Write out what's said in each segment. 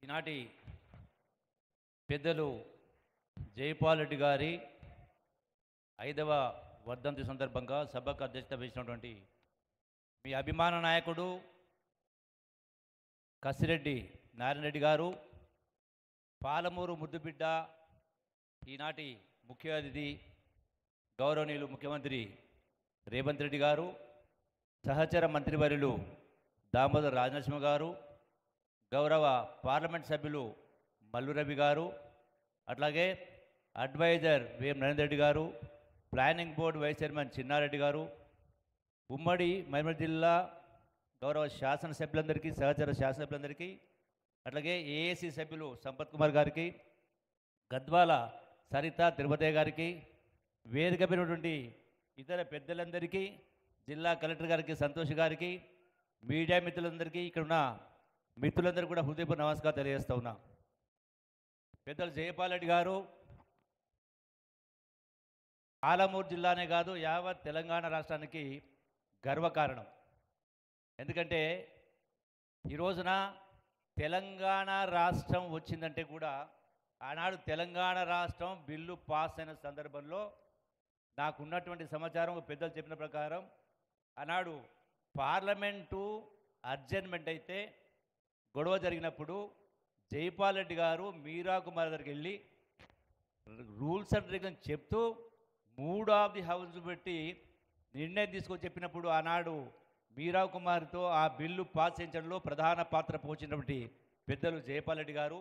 ఈనాటి పెద్దలు జైపాల్ రెడ్డి గారి 5వ వర్ధంతి సందర్భంగా సభకు అధ్యక్షత వహించినటువంటి మీ అభిమాన నాయకుడు కసిరెడ్డి నారాయణ రెడ్డి గారు, పాలమూరు ముద్దుబిడ్డ, ఈనాటి ముఖ్య అతిథి గౌరవనీయులు ముఖ్యమంత్రి రేవంత్ రెడ్డి గారు, సహచర మంత్రివర్యులు దామోదర్ రాజనరసింహ గారు, గౌరవ పార్లమెంట్ సభ్యులు మల్లు రవి గారు, అట్లాగే అడ్వైజర్ వేం Narender Reddy garu, planning board vice chairman Chinnareddy garu, ఉమ్మడి మహబూబ్ జిల్లా గౌరవ శాసనసభ్యులందరికీ, సహచర శాసనసభ్యులందరికీ, అట్లాగే ఏఏసీ సభ్యులు సంపత్ కుమార్ గారికి, గద్వాల సరిత తిరుపతి గారికి, వేదికమైనటువంటి ఇతర పెద్దలందరికీ, జిల్లా కలెక్టర్ గారికి, సంతోష్ గారికి, మీడియా మిత్రులందరికీ, ఇక్కడున్న మిత్రులందరూ కూడా హృదయపూర్వక నమస్కారం తెలియజేస్తూ ఉన్నా. పెద్దలు జైపాల్ రెడ్డి గారు పాలమూరు జిల్లానే కాదు, యావత్ తెలంగాణ రాష్ట్రానికి గర్వకారణం. ఎందుకంటే ఈ రోజున తెలంగాణ రాష్ట్రం వచ్చిందంటే కూడా ఆనాడు తెలంగాణ రాష్ట్రం బిల్లు పాస్ అయిన సందర్భంలో నాకున్నటువంటి సమాచారం పెద్దలు చెప్పిన ప్రకారం ఆనాడు పార్లమెంటు అడ్జర్న్మెంట్ అయితే గొడవ జరిగినప్పుడు జైపాల్ రెడ్డి గారు మీరా కుమార్ దగ్గరికి వెళ్ళి రూల్స్ అండ్ రెగ్యులేషన్ చెప్తూ 3 ఆఫ్ ది హౌస్ పెట్టి నిర్ణయం తీసుకొని చెప్పినప్పుడు ఆనాడు మీరా కుమార్తో ఆ బిల్లు పాస్ చేయించడంలో ప్రధాన పాత్ర పోషించినటువంటి పెద్దలు జైపాల్ రెడ్డి గారు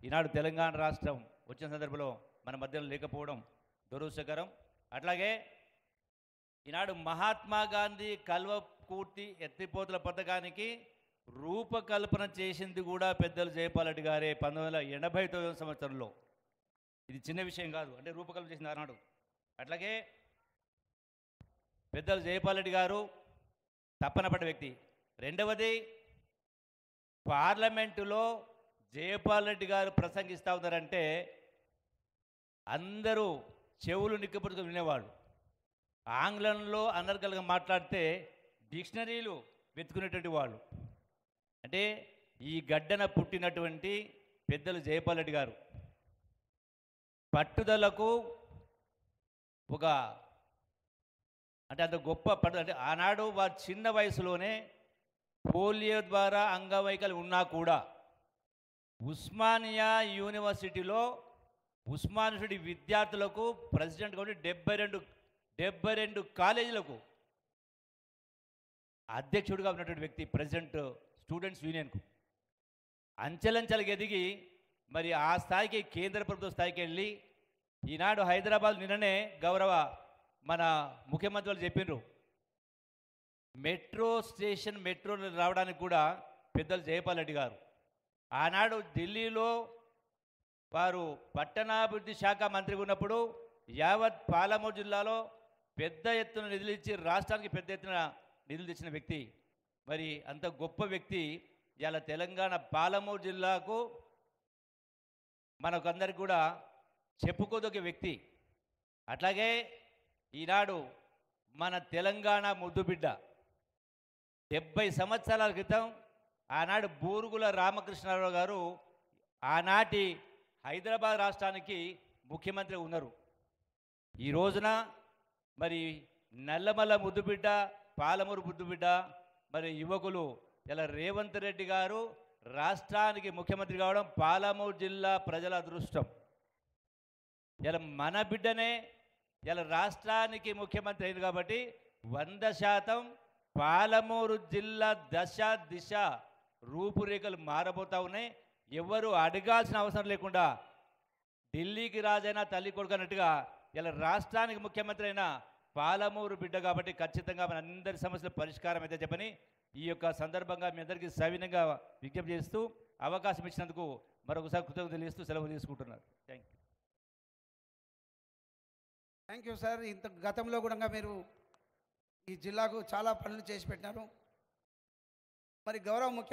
ఈనాడు తెలంగాణ రాష్ట్రం వచ్చిన సందర్భంలో మన మధ్యలో లేకపోవడం దురదృష్టకరం. అట్లాగే ఈనాడు మహాత్మా గాంధీ కల్వకుర్తి ఎత్తిపోతల పథకానికి రూపకల్పన చేసింది కూడా పెద్దలు జైపాల్ రెడ్డి గారే 1989 సంవత్సరంలో. ఇది చిన్న విషయం కాదు, అంటే రూపకల్పన చేసింది ఆనాడు. అట్లాగే పెద్దలు జైపాల్ రెడ్డి గారు తప్పన పడ్డ వ్యక్తి. రెండవది, పార్లమెంటులో జైపాల్ రెడ్డి గారు ప్రసంగిస్తూ ఉన్నారంటే అందరూ చెవులు నిక్కపట్టుకుని వినేవాళ్ళు. ఆంగ్లంలో అనర్గళంగా మాట్లాడితే డిక్షనరీలు వెతుకునేటువంటి వాళ్ళు. అంటే ఈ గడ్డన పుట్టినటువంటి పెద్దలు జైపాల్ రెడ్డి గారు పట్టుదలకు ఒక అంటే అంత గొప్ప అంటే ఆనాడు వారు చిన్న వయసులోనే పోలియో ద్వారా అంగవైకల్యం ఉన్నా కూడా ఉస్మానియా యూనివర్సిటీలో ఉస్మానియా విద్యార్థులకు ప్రెసిడెంట్గా ఉండి 72 కాలేజీలకు అధ్యక్షుడిగా ఉన్నటువంటి వ్యక్తి, ప్రెసిడెంట్ స్టూడెంట్స్ యూనియన్కు. అంచెలంచెలకు ఎదిగి మరి ఆ స్థాయికి, కేంద్ర ప్రభుత్వ స్థాయికి వెళ్ళి ఈనాడు హైదరాబాద్ నిన్ననే గౌరవ మన ముఖ్యమంత్రి వాళ్ళు చెప్పిండ్రు, మెట్రో రావడానికి కూడా పెద్దలు జైపాల్ రెడ్డి గారు. ఆనాడు ఢిల్లీలో వారు పట్టణాభివృద్ధి శాఖ మంత్రిగా ఉన్నప్పుడు యావత్ పాలమూరు జిల్లాలో పెద్ద ఎత్తున నిధులు ఇచ్చి రాష్ట్రానికి పెద్ద ఎత్తున నిధులు తెచ్చిన వ్యక్తి. మరి అంత గొప్ప వ్యక్తి ఇలా తెలంగాణ పాలమూరు జిల్లాకు మనకందరికి కూడా చెప్పుకోదొక వ్యక్తి. అట్లాగే ఈనాడు మన తెలంగాణ ముద్దుబిడ్డ 70 సంవత్సరాల క్రితం ఆనాడు బూరుగుల రామకృష్ణారావు గారు ఆనాటి హైదరాబాద్ రాష్ట్రానికి ముఖ్యమంత్రి ఉన్నారు. ఈ రోజున మరి నల్లమల్ల ముద్దుబిడ్డ, పాలమూరు ముద్దుబిడ్డ, మరి యువకులు ఇలా రేవంత్ రెడ్డి గారు రాష్ట్రానికి ముఖ్యమంత్రి కావడం పాలమూరు జిల్లా ప్రజల అదృష్టం. ఇలా మన బిడ్డనే ఇలా రాష్ట్రానికి ముఖ్యమంత్రి అయింది కాబట్టి 100% పాలమూరు జిల్లా దశ దిశ రూపురేఖలు మారబోతూ ఉన్నాయి. ఎవరు అడగాల్సిన అవసరం లేకుండా ఢిల్లీకి రాజైనా తల్లి కొడుకు అన్నట్టుగా ఇలా రాష్ట్రానికి ముఖ్యమంత్రి అయిన పాలమూరు బిడ్డ కాబట్టి ఖచ్చితంగా మన అందరి సమస్యల పరిష్కారం అయితే చెప్పని ఈ యొక్క సందర్భంగా మీ అందరికీ సవినంగా విజ్ఞప్తి చేస్తూ అవకాశం ఇచ్చినందుకు మరొకసారి కృతజ్ఞతలు తెలియజేస్తూ సెలవు తీసుకుంటున్నారు. Thank you sir. ఇంత గతంలో కూడా మీరు ఈ జిల్లాకు చాలా పనులు చేసి పెట్టినారు. మరి గౌరవ ముఖ్య